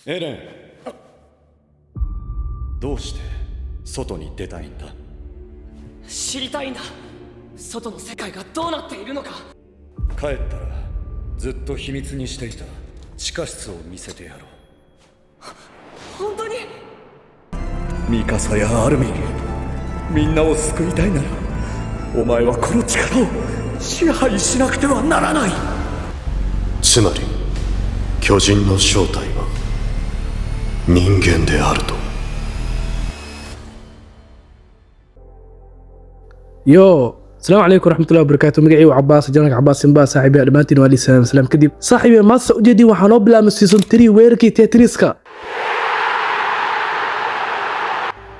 エレン、どうして外に出たいんだ？知りたいんだ。外の世界がどうなっているのか。帰ったらずっと秘密にしていた地下室を見せてやろう。本当に？ミカサやアルミン、みんなを救いたいならお前はこの力を支配しなくてはならない。つまり巨人の正体は人間であると。يو السلام عليكم ورحمة الله وبركاته. مقعي وعباس جانك عباس سنبا صاحبي دمانتين والي سلام كدب صاحبي ما سأجدي وحانو بلا مسيسون 3 ويركي تيتريسكا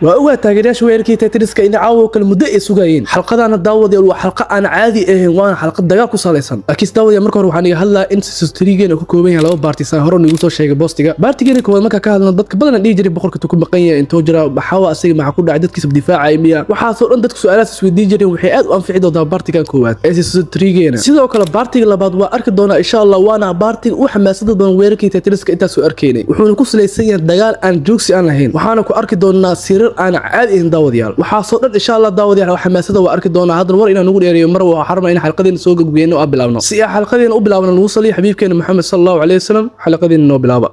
وأوها تاجرياش ويركي تيتريسكا إن عاو كل مدة سجاين حلقة أنا داود يلو حلقة أنا عادي وأنا حلقة دجاج وصالحا أكيد داود يا مركور وحني هلا إنت سستريجين وكوكوبين هلا بارتي سهرون يقول شيء بوستيجا بارتي كون ما كان ضدك بدنا نيجري بخورك تكون بقية إن توجرا بحاول أسير مع كل عدد كسب دفاع عيمية وحاصل عندك سؤالات سويدي جري وحياد وأنفع ده بارتي كان كوات إيش سستريجين سيدا وكلا بارتي اللي بعد وأركض دونا إن شاء الله وأنا بارتي وحماسة دون ويركي تيتريسكا إنت سؤال كيني وحنا كوس ليسيا دجال أن جوكسي أنا هين وحنا كأركض دونا سير أنا عادي داوديال waxaa soo dhan insha Allah daawadayaal waxa xamaasada waa arki doona hadan war inaan ugu dheereeyo mar waa xarma in xalqadeen soo gudbiyeen oo bilaabno si ay xalqadeen u bilaabno lagu saliyo xabiibkeena Muhammad sallallahu alayhi wasallam xalqadeen noo bilaaba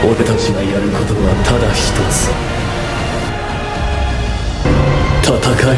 俺たちがやることはただ一つ戦え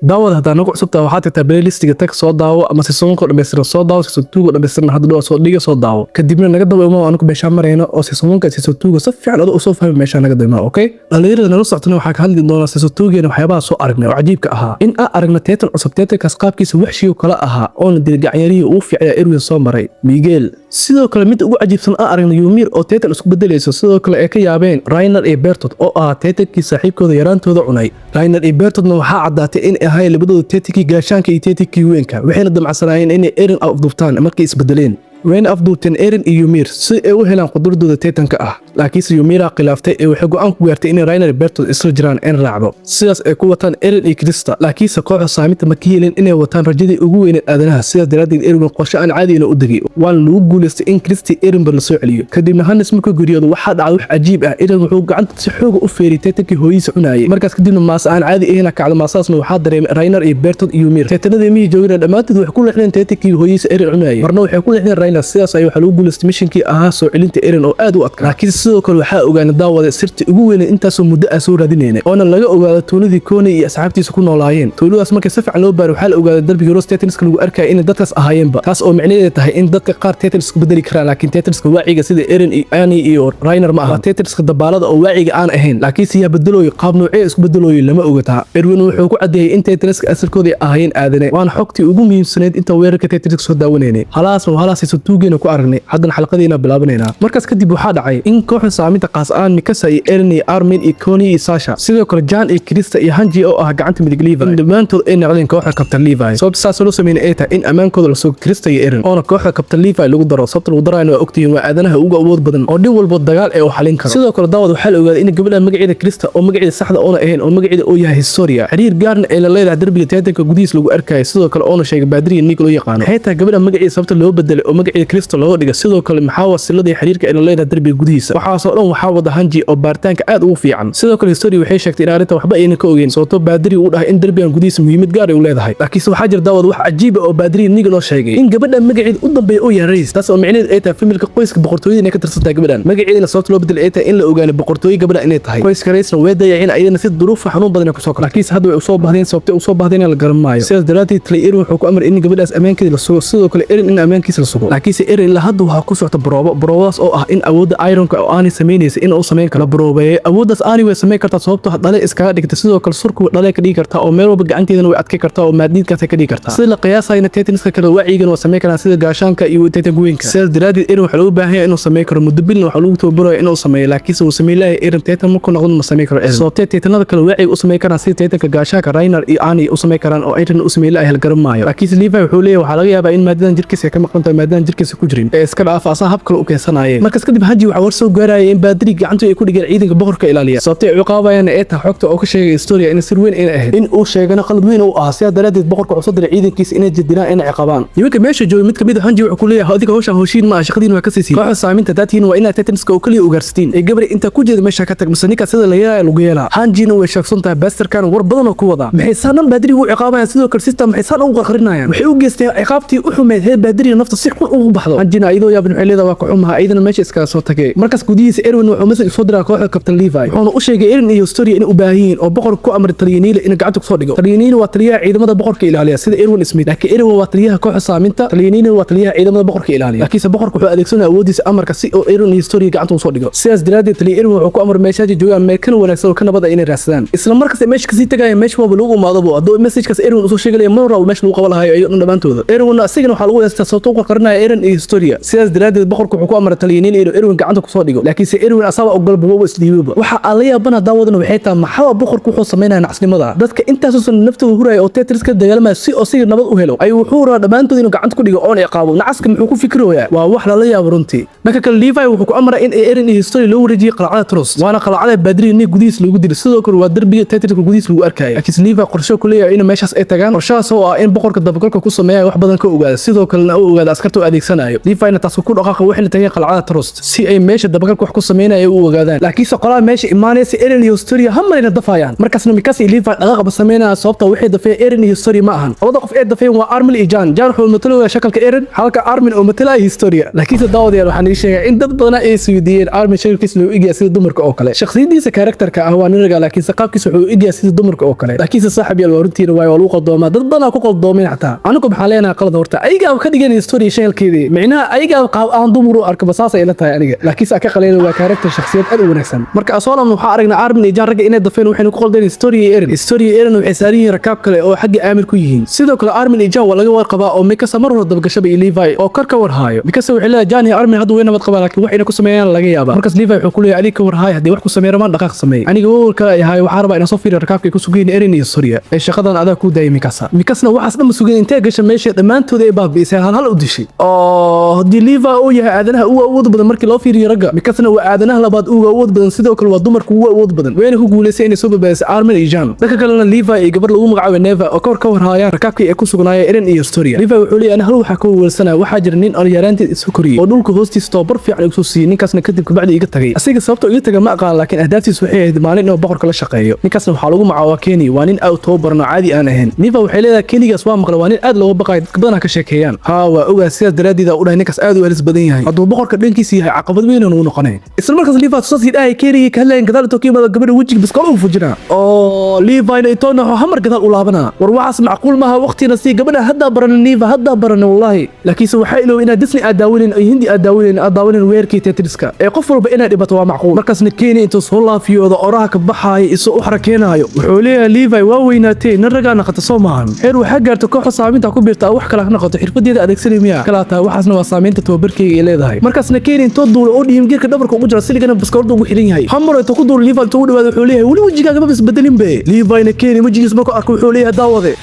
daawad hadda nagu cusubtaa waxaad tagtaa playlistiga tag soo daawo ama seasonka dhameystiran soo daawo season 2 dhameystiran hadda dhoo soo dhiga soo daawo kadibna naga dabo imaa anigu beesha marayno oo seasonka season 2 si fiican u soo fahmi meesha naga dabo okay dhalinyarada nala socotana waxa ka hadli doona season 2 geena waxyaabaha soo aragnay oo cajiibka ahaa in aan aragna teetan cusub teetankaas qaabkiisa waxshiyo kala ahaa oo la dirgacyarihii ugu fiicnaa Erwin soo maray Miguel sidoo kale mid ugu cajiibsan aan aragna Ymir oo teetan isku bedelayso sidoo kale ay ka yaabeen Rainer iyo Bertolt oo ah teetankii saaxiibkooda yaraantooda cunay Rainer iyo Bertoltna waxa cadaatay in هاي اللي بدو تيتيكي قاشانك يتيتيكي وينكا وحين الدمع سناين إني إيرن أو ضفتان مركي إسبدلين وين أفضلتن إيرن يومير سي أو هلان قدردو تيتان كأه لكيس يوميرا قلافتي وحقو أنك ويرتي إني راينر بيرتول إسر جران إن راعبو سياس قوتان إيرن كريستا لكيس قوة صامتة مكيلين إني وطان رجدي أقو إن أدناها سياس درادي إيرن قوشان عادي إنو أدقي وان لو قولست إن كريستي إيرن برلسو عليو كدبنا هان اسمكو قريض وحاد عدوح عجيب إيرن وحوق عند تسحوق أفيري تيتكي هويس عناي مركز كدبنا ماسان عادي إيهنا كعلى ماساس وحاد راينر بيرتول يومير تيتنا دي مي جوغنا دماتد وحكول إحنا تيتكي هويس إيرن عناي مرنا وحكول إحنا راينر سياس أيو حلو قولست ميشنكي أها سو علنت إيرن أو آد وأدك لكن sidoo kale waxa ogaana daawada sirti ugu weyn intaas muddo soo raadinayna oo laga ogaado tuuladii kooni iyo asxaabtiisa ku noolaayeen tuuladaas markay si fiican loo baaro waxa la ogaado darbiga Rose Tetris lagu arkay in dadkaas ahaayeenba taas oo macnaheedu tahay in dadka qaar Tetris ku bedeli karaan laakiin Tetris waaciga sida Eren iyo Annie iyo Rainer ma aha Tetris dabaalada oo waaciga aan ahayn laakiin si beddelooyo qaab noocee isku beddelooyo lama ogataa Erwin wuxuu ku cadeeyay in Tetris asalkooda ahaayeen aadane waan xogtii ugu muhiimsaneed inta weerarka Tetris soo daawaneynay halaas soo tuugeena ku aragnay hadan xalqadeena bilaabanayna markaas kadib waxa dhacay in kooxda saaminta qaasaan Mikasa iyo Eren iyo Armin iyo Connie iyo Sasha sidoo kale Jan iyo Krista iyo Hanji oo ah gacanta midig Levi dhammaantood ay noqdeen kooxda Captain Levi sababta saas loo sameeyay ay tahay in amaankooda la soo Krista iyo Eren oo kooxda Captain Levi lagu daro sababta lagu darayna waa ogtihiin waa aadanaha ugu awood badan oo dhin walba dagaal ay u xalin karo sidoo kale daawad waxa la ogaaday in gabadha magaceeda Krista oo magaceeda saxda oo ahayn oo magaceeda oo yahay Historia xiriir gaarna ay la leedahay darbiga teetanka gudihiisa lagu arkay sidoo kale oo sheegay Badri Nick loo yaqaan xitaa gabadha magaceeda sababta loo bedelay oo magaceeda Krista loo dhigay sidoo kale maxaa wasiladii xiriirka ay la leedahay darbiga gudihiisa waxa soo dhan waxa wada Hanji oo baaritaanka aad ugu fiican sidoo kale Historia waxay sheegtay in arinta waxba ayna ka ogeyn sababtoo Badri uu dhahay in darbigan gudihiisa muhiimad gaar ah u leedahay laakiin waxa jir daawad wax cajiib ah oo Badri Nick loo sheegay in gabadha magaceeda u dambeeyay oo yahay Reis taas oo macnaheedu ay tahay familka qoyska boqortooyada inay ka tirsantahay gabadhan magaceedana sababta loo bedelay ay tahay in la ogaano boqortooyada gabadha inay tahay qoyska Reisna way dayaceen ayadana si duruuf xanuun badan ku soo kala laakiin hadda way u soo baahdeen sababtoo u soo baahdeen la garan maayo sidaas daraadeed Eren wuxuu ku amray in gabadhaas amaankeeda la sugo sidoo kale Eren in amaankiisa la sugo laakiin Eren la hadda waxa ku socota broobaas oo ah in awoodda Ironka oo aanay sameynaysa in uu sameyn karo broobeeyay awooddaas aanay way sameyn kartaa sababtoo dhale iskaga dhigta sidoo kale surku dhale ka dhigi kartaa oo meel walba gacanteedana way adkay kartaa oo maadniidkaas ka dhigi kartaa sida la qiyaasayna Tetaniska kale wacigan waa sameyn karaan sida gaashaanka iyo Tetanguinka sidaas daraadeed Eren waxa loo baahan yahay inuu sameyn karo muddo bil waxa lagu tababaray inuu sameeyo laakiin uu sameyn lahayd Eren Tetan ma ku noqon ma sameyn karo sababtoo Tetanada kale waciga u sameyn karaan sida Tetanka gaashaanka Rainer iyo Annie u sameyn karaan oo Eren u sameyn lahayd hal garan maayo laakiin Levi wuxuu leeyahay waxa laga yaabaa in maadadan jirkiisa ka maqan tahay maadadan jirkiisa ku jirin ee iska dhaaf asaa hab kale u keensanayeen markaas kadib Hanji waxa war soo gaarayay in baadiri gacantu ay ku dhigeen ciidanka boqorka ilaaliya sababtay ciqaabayaan ee taa xogta oo ka sheegay historia in sir weyn ay ahayd in uu sheegana qalad weyn uu ah sidaa daraadeed boqorka wuxuu diray ciidankiisa inay jidinaan in ciqaabaan nimanka meesha joogay mid kamid ah Hanji wuxuu ku leeyahay adiga hawshiin ma shaqadiin waa ka siisay kooxda saaminta daatiin waa inaad Titanska oo kaliya u gaarsiin ee gabar inta ku jeeda meesha ka tag masanika sida la yeelay lagu yeelaa Hanjina way sheegsantahay Basterkan war badan oo ku wada maxay saanan baadiri uu ciqaabayaan sidoo kale system maxay saan ugu qarqarinayaan waxay u geysteen ciqaabtii u xumeed heer baadiri nafta si xun ugu baxdo Hanjina ayadoo yaabin waxay leedahay waa ku xumaha ayadana meesha iska soo tagay markaas gudihiisa Erwin wuxuu message soo diray kooxda Captain Levi wuxuuna u sheegay Eren iyo Story in u baahiin oo boqorku ku amray taliyaniile in gacanta ku soo dhigo taliyaniile waa taliyaha ciidamada boqorka ilaaliya sida Erwin Smith laakiin Erwin waa taliyaha kooxda saaminta taliyaniile waa taliyaha ciidamada boqorka ilaaliya laakiin boqorku wuxuu adeegsanaa awoodiisa amarka si oo Eren iyo Story gacanta u soo dhigo sidaas daraadeed taliya Erwin wuxuu ku amray meesha joogaan meel kala wanaagsan oo ka nabad ah inay raadsadaan isla markaas meesha kasii tagay meesha waa lagu maadabo adoo message-kaas Erwin u soo sheegay mar raaw meesha lagu qabalahayo ay dhamaantooda Erwin asigana waxa lagu yeestaa sababtoo ku qarnaa Eren iyo Story sidaas daraadeed boqorku wuxuu ku amray taliyaniile in Erwin gacanta ku soo dhigo laakiin Erwin asaba ogol buu isdiibo waxa alayaabana daawadana waxay tahay maxaa boqorku wuxuu sameeynaa nacasnimada dadka intaas oo naftooda huraya oo Tetriska dagaalama si oo si nabad u helo ay wuxuu raa dhamaantood inuu gacanta ku dhigo oo ciqaabo nacaska muxuu ku fikirooyaa waa wax la yaab runtii marka kale Levi wuxuu ku amray in Eren iyo Story loo wareejiyo qalcada Trust waana qalcada Badri in gudihiis lagu dilo sidoo kale waa darbiga Tetriska gudihiis lagu arkay laakiin Levi qorshe ku leeyahay in meeshaas ay tagaan qorshahaas oo ah in boqorka dabagalka ku sameeyo wax badan ka ogaado sidoo kale uu ogaado askarta adeegsanayo Levi taas ku dhaqaaqo waxay tagay qalcada Trust si ay meesha dabagalka wax ku sameeynaayo u ogaadaan laakiin qolada meesha imaanaysa Eren iyo Story hamarina dafayaan markaasna Mikasa iyo Levi dhaqaaq sameynaa sababta waxay dafay Eren iyo Story ma ahan labada qof ee dafay waa Armin iyo Jan wuxuu matalayaa shakalka Eren halka Armin oo matalaya Historia laakiin daawadayaal waxaan sheegay in dad badan ay suudiyeen Armin shakalkiisa loo igiya sida dumarka oo kale shakhsiyadiisa karakterka ah waa ninaga laakiin qaabkiisa wuxuu igiya sida dumarka oo kale laakiin saaxiib yaal wartiina waa lagu qaldooma dad badan ku qaldoomeen xataa anigu maxaa leenahay qalad horta ayaga ka dhigan Story shakalkeedii macnaha ayaga qaab aan dumar u arka basaas ay la tahay aniga laakiin ka qaleeyay waa karakter shakhsiyad aad u wanaagsan marka asoolan waxa aragnaa Armin iyo Jan rag inay dafeen waxay ku qaldeen Story iyo Eren waxay saariyeen rakaab kale oo xagga aamir ku yihiin sidoo kale Armin iyo Jan waa laga warqabaa oo Mikasa mar hore dabgashaba iyo Levi oo karka warhaayo Mikasa waxay leedahay Jan iyo Armin hadda way nabad qabaan laakiin wax inay ku sameeyaan laga yaabaa markaas Levi wuxuu ku leeyahay adiga warhaayo hadii wax ku sameeyaan ma dhaqaaq sameey aniga warka ay hayo waxa rabaa inaan soo fiiriyo rakaabka ku sugeen Eren iyo Story ay shaqadan adag ku daayay Mikasna waxaas dhan sugeen intee gashay meesha dhamaantood ay baabiisay hal u dishay oo hadii Levi uu yahay aadanaha uu awood badan markii loo fiiriyo ragga Mikasna waa aadanaha labaad uu awood badan sidoo kale waa dumarku uu awood badan wayna ku guuleysay inay soo badbaadisay Armin iyo Jan dadka kalena Levi iyo gabar lagu magacaabo Neva oo ka warhaayaan rakaabkii ay ku sugnaayeen Eren iyo Story Levi wuxuu leeyahay hal waxa ka weelsanaa waxa jira nin aan yaraanteed isu koriyay oo dhulka hoostiisa tababar fiican u soo siiyay ninkaasna kadib kabacdi iga tagay asiga sababtoo iga tagay ma aqaan laakiin ahdaaftiisu waxay ahayd maalin inuu boqorka la shaqeeyo ninkaasna waxa lagu magacaabo Kenny waa nin aad tababarno caadi aan ahayn Neva waxay leedahay Kennygaas waa maqla waa nin aad looga baqay dadka badan ka sheekeeyaan waa ogaa sidaas daraadeed u dhahay ninkaas aad u halis badan yahay hadduu boqorka dhankiisa yahay caqabad weyn uu noqonay isla markaas Levi soo sii dhahay Kenny ka hadlayn gadaal tokiimada gabadha wajiga biskool u fujina oo Levi intuu hamar gadaal u laabana war waxaas macquul maaha waqtiina si gabadha hadda baran Neva hadda baran wallahi laakiin waxa ilaa in Disney aadaawin ay hindi aadaawin weerkii Tetriska ee qof walba inay dhibato waa macquul markaasna Kenny intuu soo laafiyooda oraha ka baxay isoo u xarakeenayo wuxuu leeyahay Levi waa weynaatay nin ragana qata Soomaan heer waxa gaarto kooxda saaminta ku biirta wax kala noqoto xirfadeeda adeegsanay miya kala taa waxaasna waa saameynta tababarkayga ay leedahay markaasna Kenny intuu duulo oo dhiim geerka dhabarka ugu jira siligana baskoorda ugu xiran yahay hamar intuu ku duulo Levi intuu u dhawaado wuxuu leeyahay wali wajigaaga ma isbedelin be Levi Kenny wajigiisa markuu arko wuxuu leeyahay daawade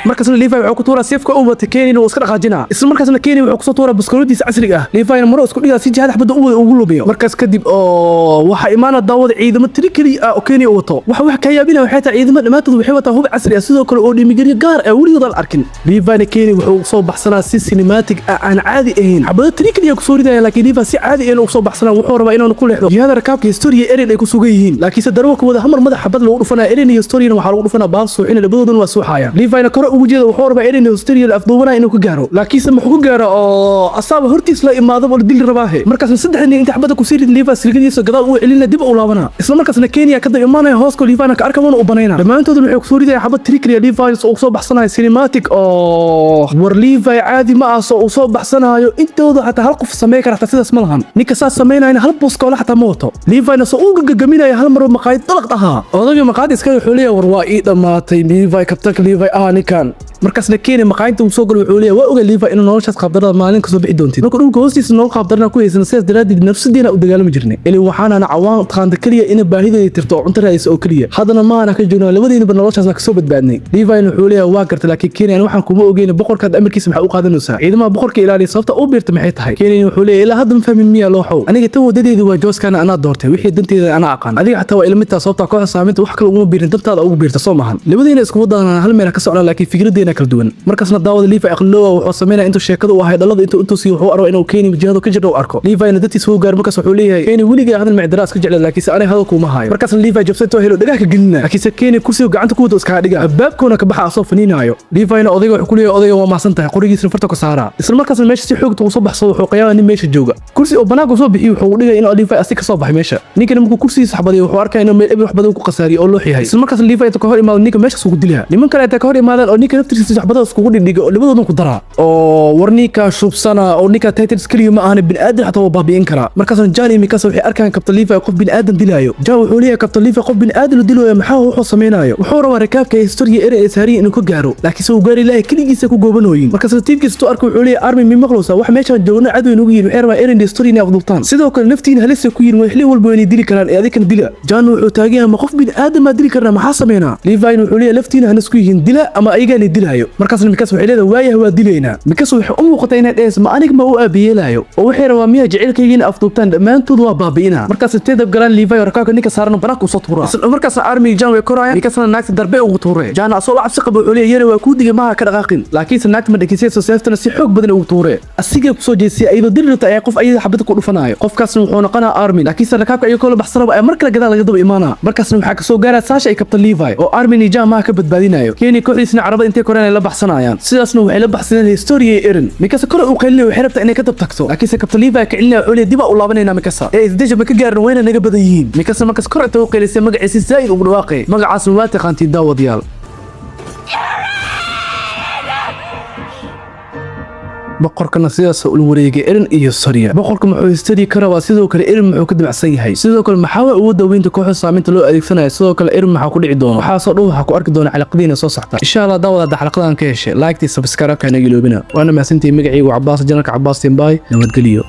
markaasna Levi wuxuu ku tuuraa seefka uu wata Kenny oo iska dhaqaajina isla markaasna Kenny wuxuu ku soo tuuraa baskooradiisa casriga ah Levi maro isku dhigaa si jihad xabada ugu lubiyo markaas kadib oo waxa imaana daawada ciidamo trikali ah oo Kenny wato waxa ka yaabina waxay tahay ciidamo dhamaantood waxay wataa hub casri ah sidoo kale oo dhimigariyo gaar ah waligood aan arkin Levi Kenny wuxuu soo baxsanaa si cinematic aan caadi ahayn xabada trikali ku soo ridaya laakiin Levi si caadi ah uu soo baxsanaa wuxuu rabaa inuu ku leexdo jihada rakaabka Story Eren ay ku sugan yihiin laakiin se darwo ku wada hamar madax xabad lagu dhufanaa Eren iyo Story waxa lagu dhufanaa baal soo in labadooduna waa soo xaayaan Levi ugu jeeda wuxuu rabaa Eren iyo Story la afduubana inuu ku gaaro laakiin se muxuu ku gaaro oo asaaba hortiis la imaado oo dil rabaahe markaas saddex nin inta xabada ku sii rid Levi silkadiisa gadaal uu celina dib u laabana isla markaasna Kenya ka dib imaanay hoosko Levi ka arkawana u banayna dhamaantood waxay ku soo ridayaan xabad trikali Levi oo soo baxsanay cinematic oo war Levi caadi ma ah oo soo baxsanayo intooda hatta hal qof sameey kara sidaas ma lahan ninka saas sameynayna hal bosko la hatta mooto Levi soo u gagaminaya hal mar maqaayad dalaq aha odayga maqaayad iska wuxuu leeyahay war waa ii dhamaatay Levi kabtanka Levi ninkan markaasna keeni maqaayinta uu soo galay wuxuu leeyahay waa oga liifa inuu noloshaas qaabdarada maalin kasoo bixi doontid marka dhulka hoostiisa nolol qaabdarana ku haysan sidaas daraaddeed nafsadiina u dagaalami jirnay ilaa waxaana cawaan taqaanta kaliya in baahideeda tirto oo cunto raadis oo kaliya haddana maana ka joogno labadiinaba noloshaasna kasoo badbaadnay liifa wuxuu leeyahay waa garta laakiin keeni aan waxaan kuma ogeyn boqorkaad amarkiisa maxaa u qaadanaysaa ciidamada boqorka ilaaliya sababta u biirta maxay tahay keeni wuxuu leeyahay ilaa hadda ma fahmin miya loo xow aniga tan wadadeedu waa jooskana anaa doortay wixii danteeda anaa aqaan adiga xataa waa ilmitaa sababta kooxda saameynta wax kale uguma biirin dantaada ugu biirta soo maahan labadiina isku wadaan hal meel ka socdaan laakiin fikradeena kala duwan markaasna daawada liifa aqloowa wuxuu sameynaa intuu sheekadu u ahay dhalada intuu sii wuxuu arko inuu keeni jihadu ka jiro arko liifa dadtiisa uu gaar markaas wuxuu leeyahay keeni weligaa hadal macdaraas ka jecel laakiin aanay hadal kuma hayo markaasna liifa jabsatoo helo dhagaha ka gelina laakiin keeni kursiga gacanta ku wado iska dhiga baabkoona ka baxa asoo faniinaayo liifa odayga wuxuu ku leeyahay odayga waa maasan tahay qorigiisna farta ka saara isla markaasna meesha si xoog uu soo baxso wuxuu qayaana nin meesha jooga kursi oo banaanka soo bixiyo wuxuu dhigay in liifa asii ka soo baxay meesha ninkan markuu kursigiisa xabaday wuxuu arkay inuu meel wax badan ku qasaariyo oo loo xihay isla markaasna liifa inta ka hor imaado ninka meesha isugu dilaa niman kale inta ka hor imaadaan oo ninka naftiisa xabada iskugu dhigay oo labadoodan ku dara oo warninka shubsana oo ninka titans kaliya ma ahan bini'aadam xataa waa baabi'in kara markaasna Jan iyo Mikasa waxay arkaan Captain Levi qof bini'aadam dilaayo Jan wuxuu leeyahay Captain Levi qof bini'aadam dilaayo maxaa wuxuu sameeynaayo wuxuu rabaa rakaabka historia ee saari inuu ka gaaro laakiin soo gaari ilaahay kaligiisa ku goobanooyin markaasna tiibkiisa soo arko wuxuu leeyahay army mi maqloosa wax meeshan joogna cad weyn ugu yiri waxay rabaa Eren historia inay afdubtaan sidoo kale naftiina halis ku yiri wixii walba inay dili karaan ee adikana dila Jan wuxuu taagan ma qof bini'aadam ma dili karna maxaa sameeynaa Levi wuxuu leeyahay laftiina halis ku yihiin dila ama ayaga dilaayo markaasna Mikasa waxay leedahay waayaha waa dileena Mikasa waxay u muuqatay inay dhees ma aniga ma u aabiyeelayo oo waxay rabaa miya jecelkaygiina afdubtaan dhammaantood waa baabi'ina markaas teedab galaan Levi rakaabka ninka saaran banaanka soo tuura markaas army Jan way koraya Mikasana naagta darbe ugu tuuray Jan asoo la cabsi qabo wuxuu leeyahay waa ku digay ma ka dhaqaaqin laakiin naagta ma dhakiisay soo seeftana si xoog badan ugu tuuray asiga ku soo jeesay ayadoo dirirta ay qof ayada xabad ku dhufanayo qofkaasna wuxuu noqonaa army laakiin rakaabka ay kala baxsanaba ay markale gadaal laga daba imaana markaasna waxa ka soo gaaray Sasha ay Captain Levi oo army Jan ma ka badbaadinayo keeni kooxdiisna carabada intee koreen la baxsanayaan sidaasna waxay la baxsaneen historia Eren Mikasa kor u qeylay waxay rabtaa inay ka dab tagto laakiin Captain Levi ka cilina wuxuu leeyahay dib u laabanayna Mikasa ee isdeja ma ka gaarin wayna naga badan yihiin Mikasa markaas kor u qeylisay magaciisa Zaid ugu dhawaaqay magacaas waa taqaantii daawadayaal boqorkana sidaas uu wareegay Eren iyo Soria boqorka muxuu historia ka rabaa sidoo kale Eren muxuu ka dabacsan yahay sidoo kale maxaa uu daweynta kooxda saameynta loo adeegsanayo sidoo kale Eren maxaa ku dhici doona waxa soo dhow waxa ku arki doona xalaqadiina soo socda insha Allah daawada xalaqadan ka heshay like subscribe kana giloobina waana mahadsantahay magacaygu Cabbaas Janarka Cabbaas Timbay nabadgeliyo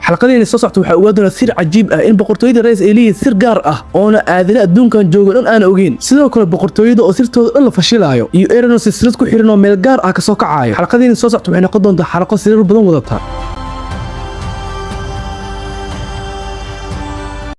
xalqadeen soo socto waxa uu doonaa sir cajiib ah in boqortooyada Rays ay leeyihiin sir gaar ah oo aadana adduunkan jooga dhan aan ogeyn sidoo kale boqortooyada oo sirtooda dhan la fashilayo iyo Eren oo silsilad ku xiran oo meel gaar ah ka soo kacayo xalqadeen soo socto waxay noqon doontaa xalqo sir badan wadata